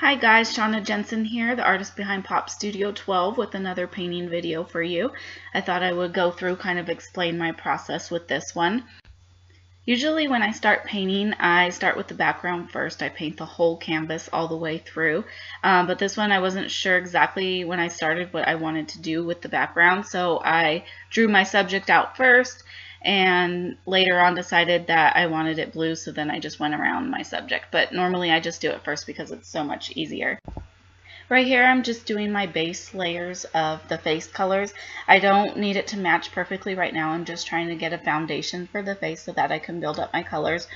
Hi guys, Shawna Jensen here, the artist behind Pop Studio 12 with another painting video for you. I thought I would go through kind of explain my process with this one. Usually when I start painting, I start with the background first. I paint the whole canvas all the way through. But this one I wasn't sure exactly when I started what I wanted to do with the background, so I drew my subject out first and later on decided that I wanted it blue, so then I just went around my subject. But normally I just do it first because it's so much easier. Right here I'm just doing my base layers of the face colors. I don't need it to match perfectly right now. I'm just trying to get a foundation for the face so that I can build up my colors.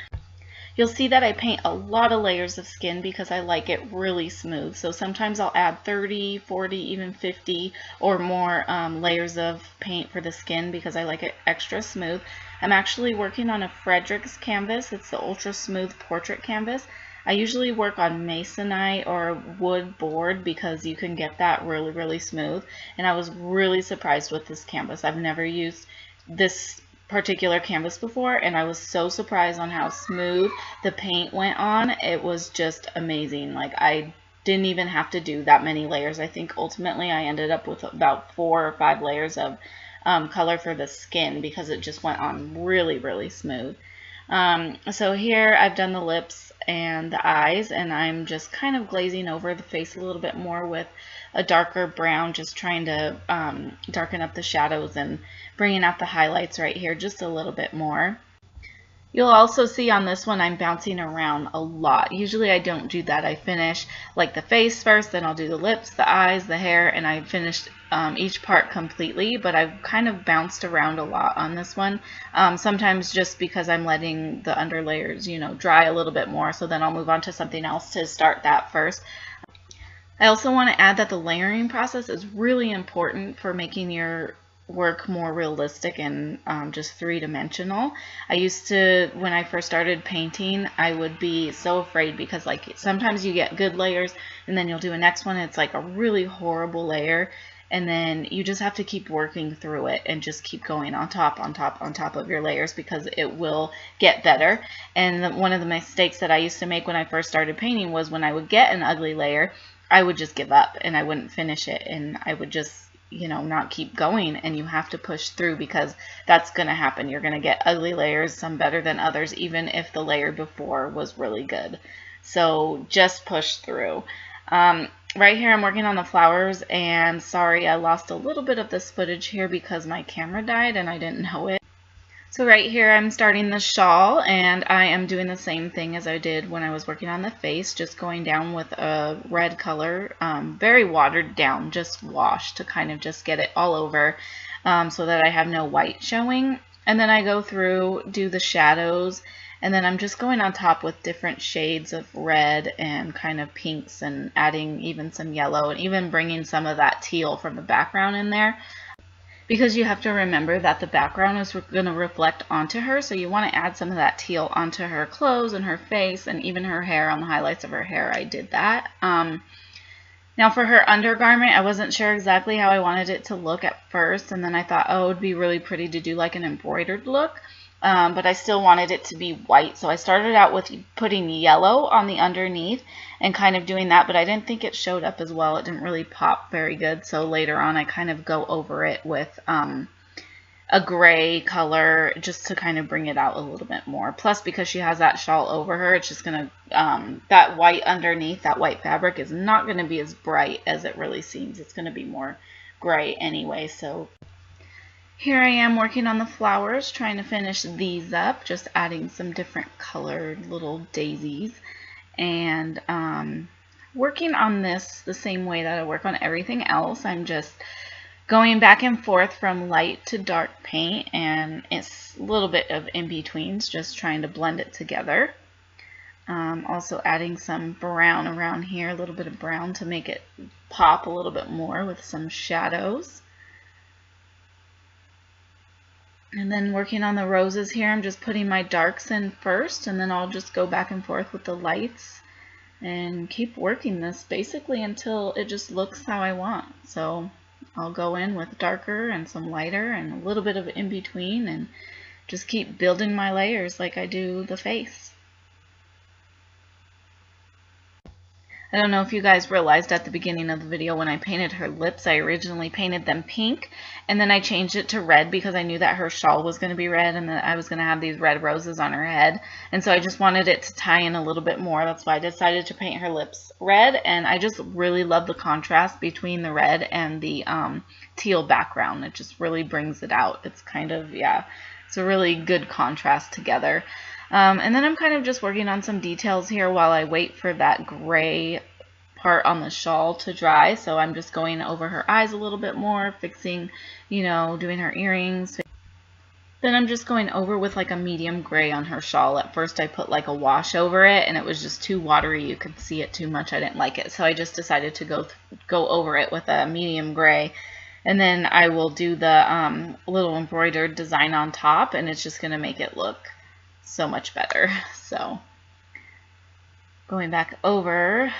You'll see that I paint a lot of layers of skin because I like it really smooth. So sometimes I'll add 30, 40, even 50 or more layers of paint for the skin because I like it extra smooth. I'm actually working on a Fredrix canvas. It's the Ultra Smooth Portrait Canvas. I usually work on masonite or wood board because you can get that really smooth. And I was really surprised with this canvas. I've never used this particular canvas before, and I was so surprised on how smooth the paint went on. It was just amazing. Like, I didn't even have to do that many layers. I think ultimately I ended up with about 4 or 5 layers of color for the skin because it just went on really smooth. So here I've done the lips and the eyes, and I'm just kind of glazing over the face a little bit more with a darker brown, just trying to darken up the shadows and bringing out the highlights right here just a little bit more. You'll also see on this one I'm bouncing around a lot. Usually I don't do that. I finish like the face first, then I'll do the lips, the eyes, the hair, and I finished each part completely, but I've kind of bounced around a lot on this one. Sometimes just because I'm letting the under layers, dry a little bit more, so then I'll move on to something else to start that first. I also want to add that the layering process is really important for making your work more realistic and just three-dimensional. I used to, when I first started painting, I would be so afraid because like sometimes you get good layers and then you'll do a next one and it's like a really horrible layer, and then you just have to keep working through it and just keep going on top of your layers because it will get better. And one of the mistakes that I used to make when I first started painting was when I would get an ugly layer, I would just give up and I wouldn't finish it, and I would just not keep going. And you have to push through because that's going to happen. You're going to get ugly layers, some better than others, even if the layer before was really good. So just push through. Right here I'm working on the flowers, and sorry I lost a little bit of this footage here because my camera died and I didn't know it. So right here I'm starting the shawl, and I am doing the same thing as I did when I was working on the face, just going down with a red color, very watered down, just wash to kind of just get it all over so that I have no white showing. And then I go through, do the shadows, and then I'm just going on top with different shades of red and kind of pinks and adding even some yellow and even bringing some of that teal from the background in there. Because you have to remember that the background is going to reflect onto her, so you want to add some of that teal onto her clothes and her face and even her hair. On the highlights of her hair I did that. Now for her undergarment, I wasn't sure exactly how I wanted it to look at first, and then I thought, oh, it would be really pretty to do like an embroidered look. But I still wanted it to be white, so I started out with putting yellow on the underneath and kind of doing that, but I didn't think it showed up as well. It didn't really pop very good, so later on I kind of go over it with a gray color just to kind of bring it out a little bit more. Plus, because she has that shawl over her, it's just going to, that white underneath, that white fabric is not going to be as bright as it really seems. It's going to be more gray anyway, so here I am working on the flowers, trying to finish these up, just adding some different colored little daisies, and working on this the same way that I work on everything else. I'm just going back and forth from light to dark paint, and it's a little bit of in-betweens, just trying to blend it together. Also adding some brown around here, a little bit of brown to make it pop a little bit more with some shadows. And then working on the roses here, I'm just putting my darks in first, and then I'll just go back and forth with the lights and keep working this basically until it just looks how I want. So I'll go in with darker and some lighter and a little bit of in between and just keep building my layers like I do the face. I don't know if you guys realized at the beginning of the video when I painted her lips, I originally painted them pink and then I changed it to red because I knew that her shawl was going to be red and that I was going to have these red roses on her head. And so I just wanted it to tie in a little bit more. That's why I decided to paint her lips red, and I just really love the contrast between the red and the teal background. It just really brings it out. It's kind of, yeah, it's a really good contrast together. And then I'm kind of just working on some details here while I wait for that gray part on the shawl to dry. So I'm just going over her eyes a little bit more, fixing, you know, doing her earrings. Then I'm just going over with like a medium gray on her shawl. At first I put like a wash over it and it was just too watery. You could see it too much. I didn't like it. So I just decided to go over it with a medium gray. And then I will do the little embroidered design on top, and it's just going to make it look so much better. So going back over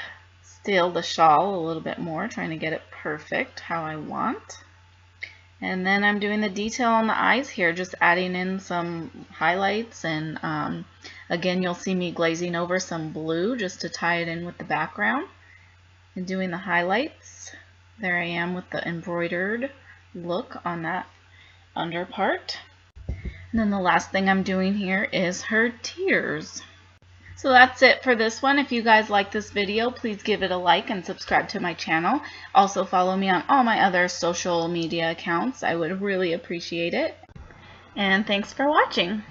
still the shawl a little bit more, trying to get it perfect how I want. And then I'm doing the detail on the eyes here, just adding in some highlights, and again you'll see me glazing over some blue just to tie it in with the background and doing the highlights. There I am with the embroidered look on that under part. And then the last thing I'm doing here is her tears. So that's it for this one. If you guys like this video, please give it a like and subscribe to my channel. Also follow me on all my other social media accounts. I would really appreciate it. And thanks for watching.